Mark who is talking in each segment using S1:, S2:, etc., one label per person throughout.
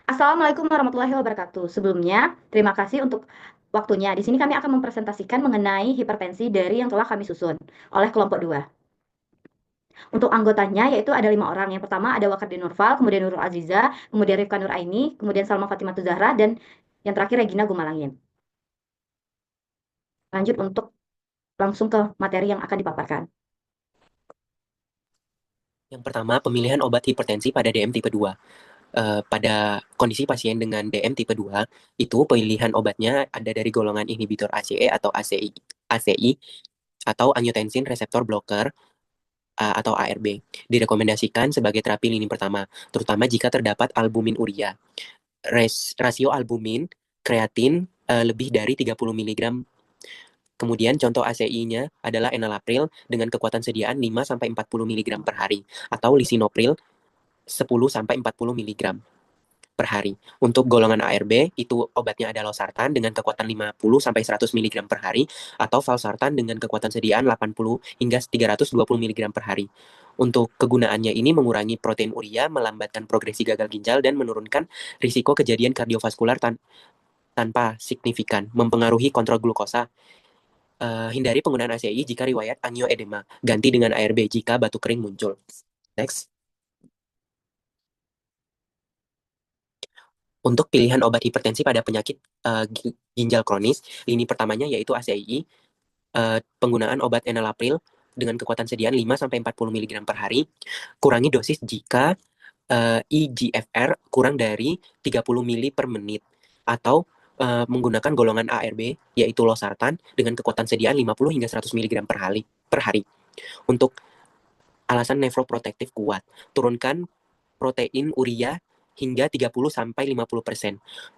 S1: Assalamualaikum warahmatullahi wabarakatuh. Sebelumnya, terima kasih untuk waktunya. Di sini kami akan mempresentasikan mengenai hipertensi dari yang telah kami susun oleh kelompok 2. Untuk anggotanya yaitu ada 5 orang. Yang pertama ada Wakardin Nurfal, kemudian Nurul Aziza, kemudian Rifkan Nur Aini, kemudian Salma Fatimah Zahra, dan yang terakhir Regina Gumalangin. Lanjut untuk langsung ke materi yang akan dipaparkan.
S2: Yang pertama, pemilihan obat hipertensi pada DM tipe 2. Pada kondisi pasien dengan DM tipe 2, itu pilihan obatnya ada dari golongan inhibitor ACE atau ACI atau angiotensin reseptor blocker atau ARB. Direkomendasikan sebagai terapi lini pertama, terutama jika terdapat albumin urea. Rasio albumin kreatin lebih dari 30 mg. Kemudian contoh ACI-nya adalah enalapril dengan kekuatan sediaan 5-40 mg per hari atau lisinopril 10-40 mg per hari. Untuk golongan ARB, itu obatnya ada losartan dengan kekuatan 50-100 mg per hari atau valsartan dengan kekuatan sediaan 80 hingga 320 mg per hari. Untuk kegunaannya ini mengurangi protein urea, melambatkan progresi gagal ginjal, dan menurunkan risiko kejadian kardiovaskular tanpa signifikan, mempengaruhi kontrol glukosa. Hindari penggunaan ACI jika riwayat angioedema. Ganti dengan ARB jika batuk kering muncul. Next. Untuk pilihan obat hipertensi pada penyakit ginjal kronis, lini pertamanya yaitu ACI, penggunaan obat enalapril dengan kekuatan sediaan 5-40 mg per hari. Kurangi dosis jika eGFR kurang dari 30 mili per menit atau menggunakan golongan ARB yaitu losartan dengan kekuatan sediaan 50 hingga 100 mg per hari. Untuk alasan nefroprotektif kuat, turunkan protein urea hingga 30-50%.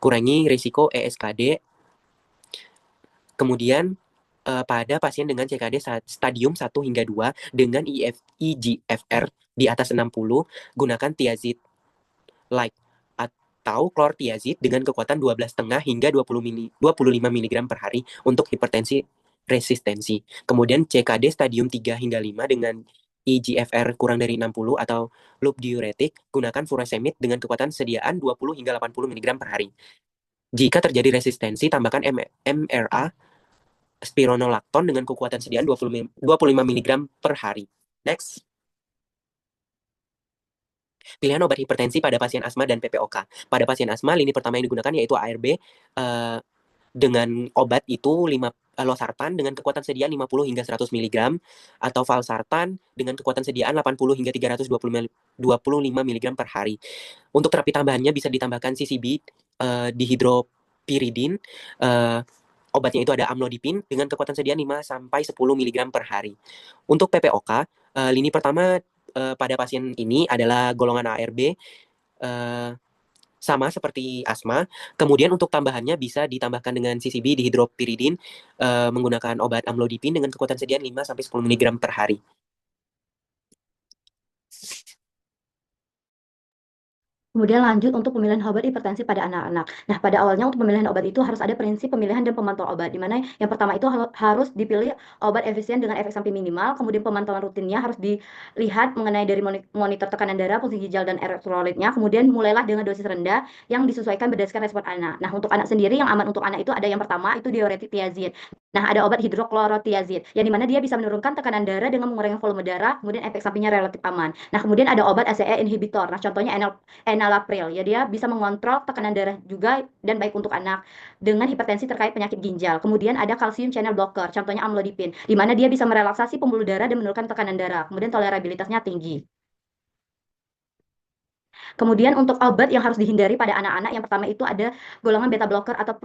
S2: Kurangi risiko ESKD. Kemudian pada pasien dengan CKD stadium 1 hingga 2 dengan eGFR di atas 60, gunakan thiazide like atau chlortiazide dengan kekuatan 12,5 hingga 25 mg per hari untuk hipertensi resistensi. Kemudian CKD stadium 3 hingga 5 dengan eGFR kurang dari 60 atau loop diuretik, gunakan furosemid dengan kekuatan sediaan 20 hingga 80 mg per hari. Jika terjadi resistensi, tambahkan MRA spironolakton dengan kekuatan sediaan 25 mg per hari. Next. Pilihan obat hipertensi pada pasien asma dan PPOK. Pada pasien asma, lini pertama yang digunakan yaitu ARB dengan obat itu losartan dengan kekuatan sediaan 50 hingga 100 mg atau valsartan dengan kekuatan sediaan 80 hingga 325 mg per hari. Untuk terapi tambahannya bisa ditambahkan CCB, dihidropiridin, obatnya itu ada amlodipin dengan kekuatan sediaan 5-10 mg per hari. Untuk PPOK, lini pertama pada pasien ini adalah golongan ARB, sama seperti asma. Kemudian untuk tambahannya bisa ditambahkan dengan CCB dihidropiridin menggunakan obat amlodipin dengan kekuatan sediaan 5-10 mg per hari.
S1: Kemudian lanjut untuk pemilihan obat hipertensi pada anak-anak. Nah, pada awalnya untuk pemilihan obat itu harus ada prinsip pemilihan dan pemantauan obat, di mana yang pertama itu harus dipilih obat efisien dengan efek samping minimal, kemudian pemantauan rutinnya harus dilihat mengenai dari monitor tekanan darah, fungsi ginjal, dan elektrolitnya, kemudian mulailah dengan dosis rendah yang disesuaikan berdasarkan respon anak. Nah, untuk anak sendiri yang aman untuk anak itu ada yang pertama itu diuretik thiazide. Nah, ada obat hidroklorothiazide, yang dimana dia bisa menurunkan tekanan darah dengan mengurangi volume darah, kemudian efek sampingnya relatif aman. Nah, kemudian ada obat ACE inhibitor. Nah, contohnya enalapril. Ya, dia bisa mengontrol tekanan darah juga dan baik untuk anak dengan hipertensi terkait penyakit ginjal. Kemudian ada calcium channel blocker, contohnya amlodipin, di mana dia bisa merelaksasi pembuluh darah dan menurunkan tekanan darah. Kemudian tolerabilitasnya tinggi. Kemudian untuk obat yang harus dihindari pada anak-anak, yang pertama itu ada golongan beta blocker atau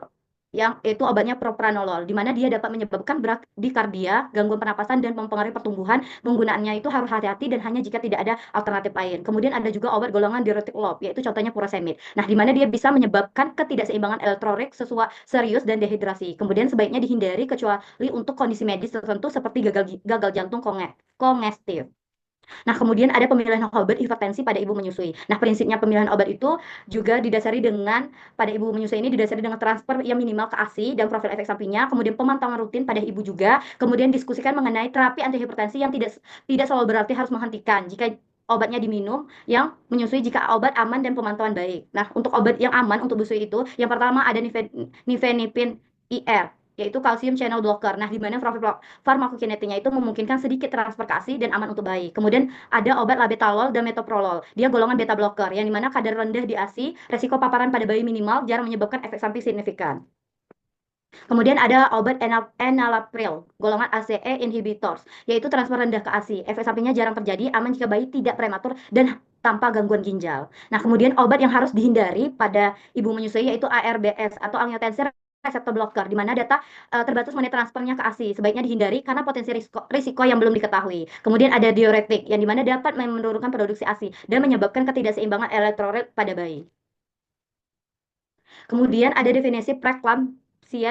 S1: yang itu obatnya propranolol, di mana dia dapat menyebabkan bradykardia, gangguan pernapasan, dan mempengaruhi pertumbuhan. Penggunaannya itu harus hati-hati dan hanya jika tidak ada alternatif lain. Kemudian ada juga obat golongan diuretik low, yaitu contohnya furosemid. Nah, di mana dia bisa menyebabkan ketidakseimbangan elektrolit sesuai serius dan dehidrasi. Kemudian sebaiknya dihindari kecuali untuk kondisi medis tertentu seperti gagal jantung kongestif. Nah, kemudian ada pemilihan obat hipertensi pada ibu menyusui. Nah, prinsipnya pemilihan obat itu juga didasari dengan pada ibu menyusui ini didasari dengan transfer yang minimal ke ASI dan profil efek sampingnya, kemudian pemantauan rutin pada ibu juga, kemudian diskusikan mengenai terapi antihipertensi yang tidak selalu berarti harus menghentikan. obatnya diminum, yang menyusui jika obat aman dan pemantauan baik. Nah, untuk obat yang aman untuk busui itu, yang pertama ada nifenipin IR, yaitu calcium channel blocker. Nah, di mana profil farmakokinetinya itu memungkinkan sedikit transfer ke ASI dan aman untuk bayi. Kemudian ada obat labetalol dan metoprolol. Dia golongan beta blocker, yang dimana kadar rendah di ASI, resiko paparan pada bayi minimal, jarang menyebabkan efek samping signifikan. Kemudian ada obat enalapril, golongan ACE inhibitors, yaitu transfer rendah ke ASI. Efek sampingnya jarang terjadi, aman jika bayi tidak prematur dan tanpa gangguan ginjal. Nah, kemudian obat yang harus dihindari pada ibu menyusui yaitu ARBS atau angiotensin reseptor blocker, di mana data terbatas mengenai transfernya ke ASI. Sebaiknya dihindari karena potensi risiko yang belum diketahui. Kemudian ada diuretik, yang dimana dapat menurunkan produksi ASI dan menyebabkan ketidakseimbangan elektrolit pada bayi. Kemudian ada definisi preeklamsia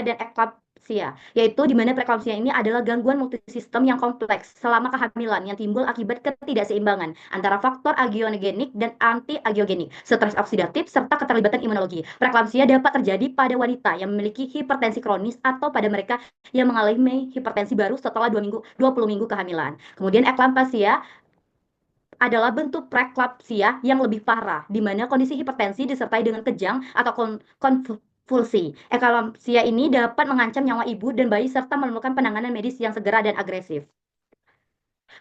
S1: dan eklampsia, yaitu di mana preeklamsia ini adalah gangguan multisistem yang kompleks selama kehamilan yang timbul akibat ketidakseimbangan antara faktor agiogenik dan anti-agiogenik, stres oksidatif, serta keterlibatan imunologi. Preeklamsia dapat terjadi pada wanita yang memiliki hipertensi kronis atau pada mereka yang mengalami hipertensi baru setelah 20 minggu kehamilan. Kemudian eklampsia adalah bentuk preeklampsia yang lebih parah, di mana kondisi hipertensi disertai dengan kejang atau konvulsi. Eklampsia ini dapat mengancam nyawa ibu dan bayi serta memerlukan penanganan medis yang segera dan agresif.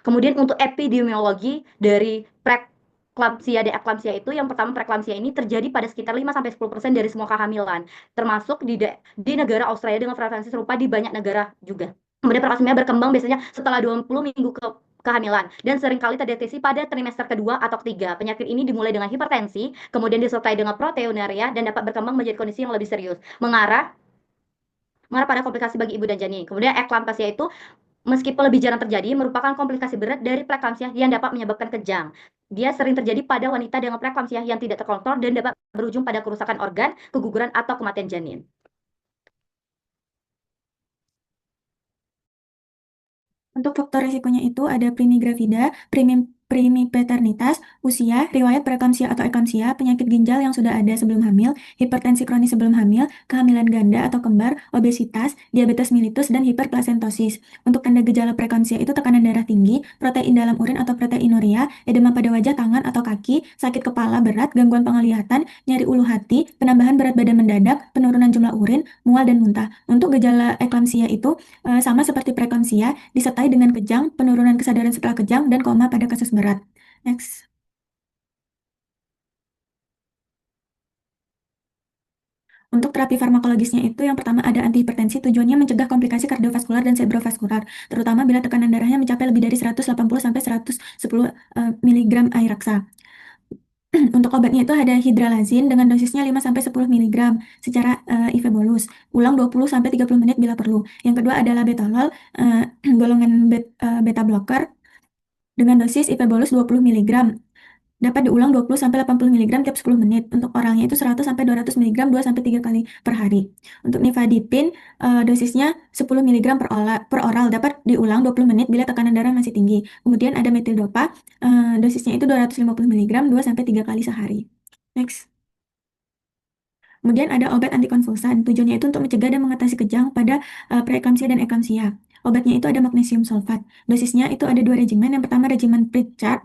S1: Kemudian untuk epidemiologi dari preeklamsia dan eklampsia itu, yang pertama preeklamsia ini terjadi pada sekitar 5-10% dari semua kehamilan, termasuk di negara Australia dengan frekuensi serupa di banyak negara juga. Kemudian preeklamsia berkembang biasanya setelah 20 minggu kehamilan dan seringkali terdeteksi pada trimester kedua atau ketiga. Penyakit ini dimulai dengan hipertensi, kemudian disertai dengan proteinuria dan dapat berkembang menjadi kondisi yang lebih serius, mengarah pada komplikasi bagi ibu dan janin. Kemudian eklampsia itu meskipun lebih jarang terjadi, merupakan komplikasi berat dari preeklamsia yang dapat menyebabkan kejang. Dia sering terjadi pada wanita dengan preeklamsia yang tidak terkontrol dan dapat berujung pada kerusakan organ, keguguran, atau kematian janin.
S3: Untuk faktor risikonya itu ada primigravida, primipaternitas, usia, riwayat preeklamsia atau eklamsia, penyakit ginjal yang sudah ada sebelum hamil, hipertensi kronis sebelum hamil, kehamilan ganda atau kembar, obesitas, diabetes mellitus, dan hiperplasentosis. Untuk tanda gejala preeklamsia itu tekanan darah tinggi, protein dalam urin atau proteinuria, edema pada wajah, tangan, atau kaki, sakit kepala berat, gangguan penglihatan, nyeri ulu hati, penambahan berat badan mendadak, penurunan jumlah urin, mual, dan muntah. Untuk gejala eklamsia itu sama seperti preeklamsia, disertai dengan kejang, penurunan kesadaran setelah kejang, dan koma pada kasus berat. Next. Untuk terapi farmakologisnya itu yang pertama ada antihipertensi, tujuannya mencegah komplikasi kardiovaskular dan cerebrovaskular, terutama bila tekanan darahnya mencapai lebih dari 180 sampai 110 mg air raksa. Untuk obatnya itu ada hidralazin dengan dosisnya 5 sampai 10 mg secara IV bolus. Ulang 20 sampai 30 menit bila perlu. Yang kedua adalah labetalol golongan beta blocker dengan dosis IV bolus 20 mg. Dapat diulang 20 sampai 80 mg tiap 10 menit. Untuk oralnya itu 100 sampai 200 mg 2 sampai 3 kali per hari. Untuk nifadipin dosisnya 10 mg per oral dapat diulang 20 menit bila tekanan darah masih tinggi. Kemudian ada metildopa dosisnya itu 250 mg 2 sampai 3 kali sehari. Next. Kemudian ada obat antikonvulsan. Tujuannya itu untuk mencegah dan mengatasi kejang pada preeklamsia dan eklamsia. Obatnya itu ada magnesium sulfat. Dosisnya itu ada dua regimen. Yang pertama regimen Pritchard.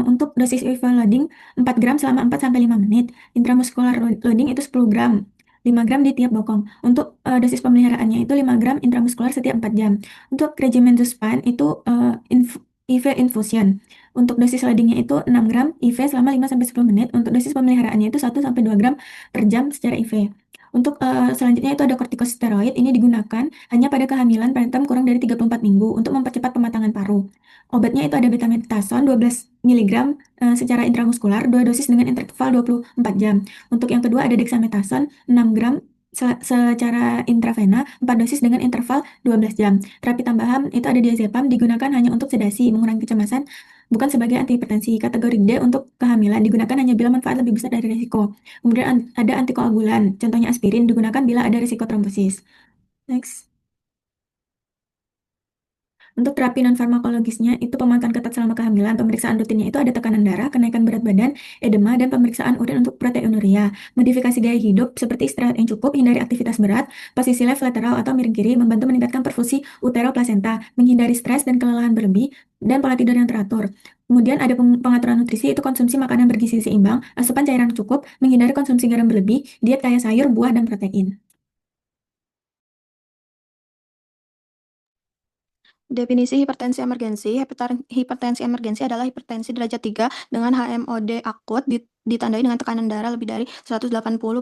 S3: Untuk dosis IV loading 4 gram selama 4-5 menit. Intramuskular loading itu 10 gram. 5 gram di tiap bokong. Untuk dosis pemeliharaannya itu 5 gram intramuskular setiap 4 jam. Untuk regimen Zuspan itu IV infusion. Untuk dosis loadingnya itu 6 gram IV selama 5-10 menit. Untuk dosis pemeliharaannya itu 1-2 gram per jam secara IV. Untuk selanjutnya itu ada kortikosteroid. Ini digunakan hanya pada kehamilan preterm kurang dari 34 minggu untuk mempercepat pematangan paru. Obatnya itu ada betamethasone 12 mg secara intramuskular, 2 dosis dengan interval 24 jam. Untuk yang kedua ada dexamethasone 6 gram secara intravena, 4 dosis dengan interval 12 jam. Terapi tambahan itu ada diazepam, digunakan hanya untuk sedasi, mengurangi kecemasan, bukan sebagai antihipertensi. Kategori D untuk kehamilan digunakan hanya bila manfaat lebih besar dari risiko. Kemudian ada antikoagulan, contohnya aspirin, digunakan bila ada risiko trombosis. Next. Untuk terapi non-farmakologisnya itu pemantauan ketat selama kehamilan, pemeriksaan rutinnya itu ada tekanan darah, kenaikan berat badan, edema, dan pemeriksaan urin untuk proteinuria. Modifikasi gaya hidup seperti istirahat yang cukup, hindari aktivitas berat, posisi left lateral atau miring kiri, membantu meningkatkan perfusi uteroplasenta, menghindari stres dan kelelahan berlebih, dan pola tidur yang teratur. Kemudian ada pengaturan nutrisi, itu konsumsi makanan bergizi seimbang, asupan cairan cukup, menghindari konsumsi garam berlebih, diet kaya sayur, buah, dan protein.
S4: Definisi hipertensi emergensi. Hipertensi emergensi adalah hipertensi derajat 3 dengan HMOD akut ditandai dengan tekanan darah lebih dari 180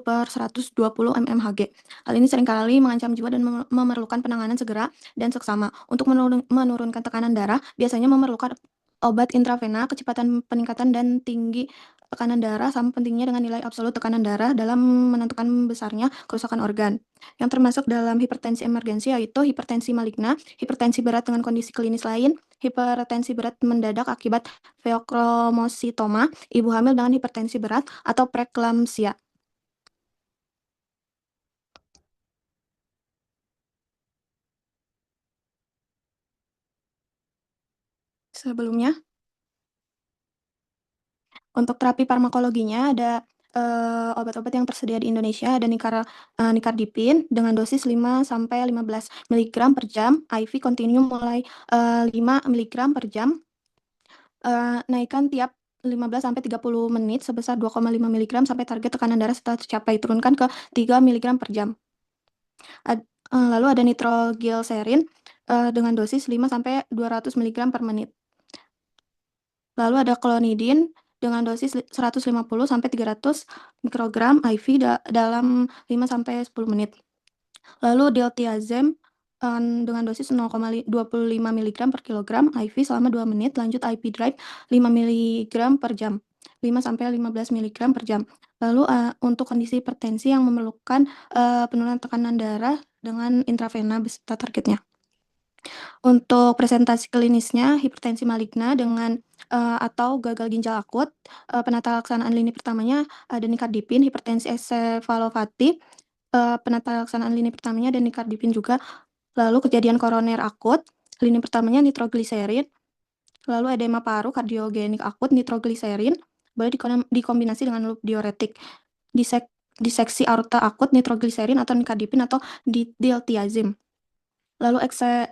S4: per 120 mmHg. Hal ini seringkali mengancam jiwa dan memerlukan penanganan segera dan seksama. Untuk menurunkan tekanan darah, biasanya memerlukan obat intravena. Kecepatan peningkatan dan tinggi tekanan darah sama pentingnya dengan nilai absolut tekanan darah dalam menentukan besarnya kerusakan organ. Yang termasuk dalam hipertensi emergensi yaitu hipertensi maligna, hipertensi berat dengan kondisi klinis lain, hipertensi berat mendadak akibat feokromositoma, ibu hamil dengan hipertensi berat, atau preeklamsia. Sebelumnya, untuk terapi farmakologinya ada obat-obat yang tersedia di Indonesia, ada nicardipin dengan dosis 5-15 mg per jam, IV continuum mulai 5 mg per jam, naikkan tiap 15-30 menit sebesar 2,5 mg sampai target tekanan darah setelah tercapai, turunkan ke 3 mg per jam. Lalu ada nitroglycerin dengan dosis 5-200 mg per menit. Lalu ada klonidin dengan dosis 150-300 mikrogram IV dalam 5-10 menit. Lalu diltiazem dengan dosis 0,25 mg per kilogram IV selama 2 menit, lanjut IP drive 5 mg per jam, 5-15 mg per jam. Lalu untuk kondisi hipertensi yang memerlukan penurunan tekanan darah dengan intravena beserta targetnya. Untuk presentasi klinisnya, hipertensi maligna dengan atau gagal ginjal akut, penata laksanaan lini pertamanya ada nicardipin, hipertensi ensefalopatik, penata laksanaan lini pertamanya ada nicardipin juga. Lalu kejadian koroner akut, lini pertamanya nitroglycerin. Lalu edema paru kardiogenik akut, nitroglycerin, boleh dikombinasi dengan loop diuretik. Diseksi aorta akut, nitroglycerin atau nicardipin atau diltiazem. Lalu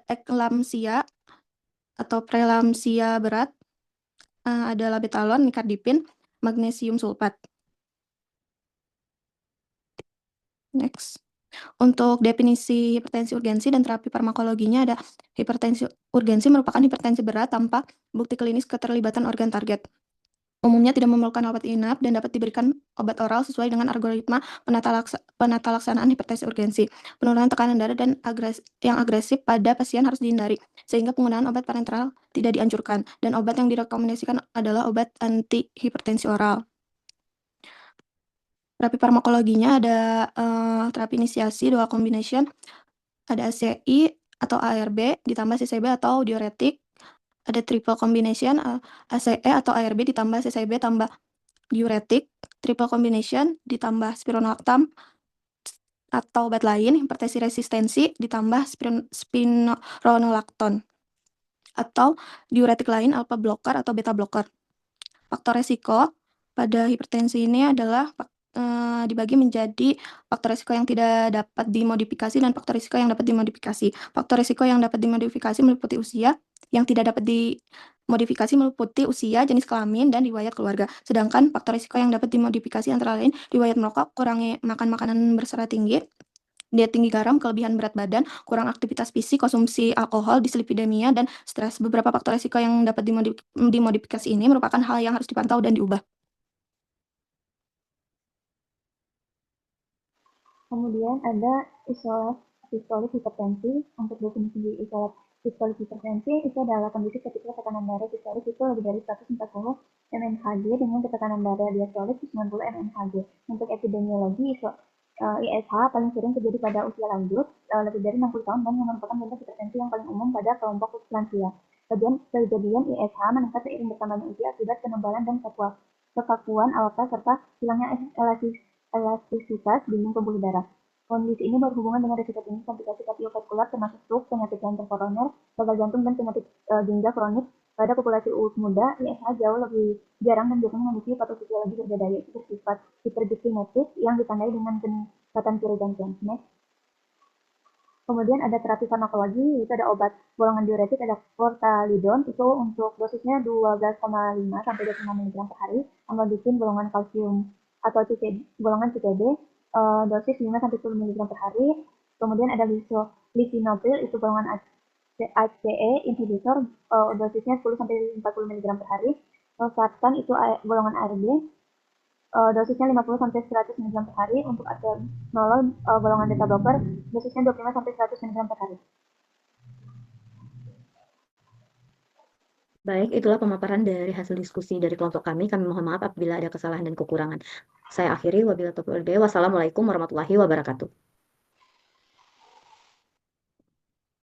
S4: eklamsia atau prelamsia berat, ada labetalon, nicardipin, magnesium sulfat. Next. Untuk definisi hipertensi urgensi dan terapi farmakologinya ada hipertensi urgensi merupakan hipertensi berat tanpa bukti klinis keterlibatan organ target. Umumnya tidak memerlukan obat inap dan dapat diberikan obat oral sesuai dengan algoritma penata laksanaan hipertensi urgensi. Penurunan tekanan darah dan yang agresif pada pasien harus dihindari, sehingga penggunaan obat parenteral tidak dianjurkan, dan obat yang direkomendasikan adalah obat antihipertensi oral. Terapi farmakologinya ada terapi inisiasi dual combination, ada ACI atau ARB ditambah CCB atau diuretik, ada triple combination, ACE atau ARB ditambah CCB tambah diuretik, triple combination ditambah spironolactam atau obat lain, hipertensi resistensi ditambah spironolacton, atau diuretik lain alpha blocker atau beta blocker. Faktor resiko pada hipertensi ini adalah dibagi menjadi faktor risiko yang tidak dapat dimodifikasi dan faktor risiko yang dapat dimodifikasi. Faktor risiko yang dapat dimodifikasi meliputi usia, yang tidak dapat dimodifikasi meliputi usia, jenis kelamin, dan riwayat keluarga. Sedangkan faktor risiko yang dapat dimodifikasi antara lain riwayat merokok, kurangi makan makanan berserat tinggi, diet tinggi garam, kelebihan berat badan, kurang aktivitas fisik, konsumsi alkohol, dislipidemia, dan stres. Beberapa faktor risiko yang dapat dimodifikasi ini merupakan hal yang harus dipantau dan diubah.
S5: Kemudian ada sistolik hipertensi. Untuk definisi sistolik hipertensi itu adalah kondisi ketika tekanan darah sistolik itu lebih dari 140 mmHg dengan tekanan darah diastolik 90 mmHg. Untuk epidemiologi ISH paling sering terjadi pada usia lanjut lebih dari 60 tahun dan merupakan bentuk hipertensi yang paling umum pada kelompok lansia. Kejadian ISH meningkat seiring bertambahnya usia akibat penebalan dan kekakuan aorta serta hilangnya elastisitas dinding pembuluh darah. Kondisi ini berhubungan dengan risiko tinggi komplikasi kardiovaskular termasuk stroke, penyakit jantung koroner, gagal jantung, dan penyakit ginjal kronik. Pada populasi muda, ISH jauh lebih jarang dan biasanya memiliki patofisiologi berbeda, yaitu bersifat hiperglikemik yang ditandai dengan peningkatan kiri jantung. Next. Kemudian ada terapi farmakologi, itu ada obat golongan diuretik, ada clortalidon, itu untuk dosisnya 12,5 sampai 25 mg per hari. Amlodipin golongan kalsium atau golongan CTB, dosis 5 sampai 10 mg per hari. Kemudian ada lisinopril, itu golongan ACE inhibitor, dosisnya 10 sampai 40 mg per hari. Losartan itu golongan ARB, dosisnya 50 sampai 100 mg per hari. Untuk atenolol golongan beta blocker, dosisnya 25 sampai 100 mg per hari.
S1: Baik, itulah pemaparan dari hasil diskusi dari kelompok kami. Kami mohon maaf apabila ada kesalahan dan kekurangan. Saya akhiri, wabillahi taufiq wal hidayah. Wassalamualaikum warahmatullahi wabarakatuh.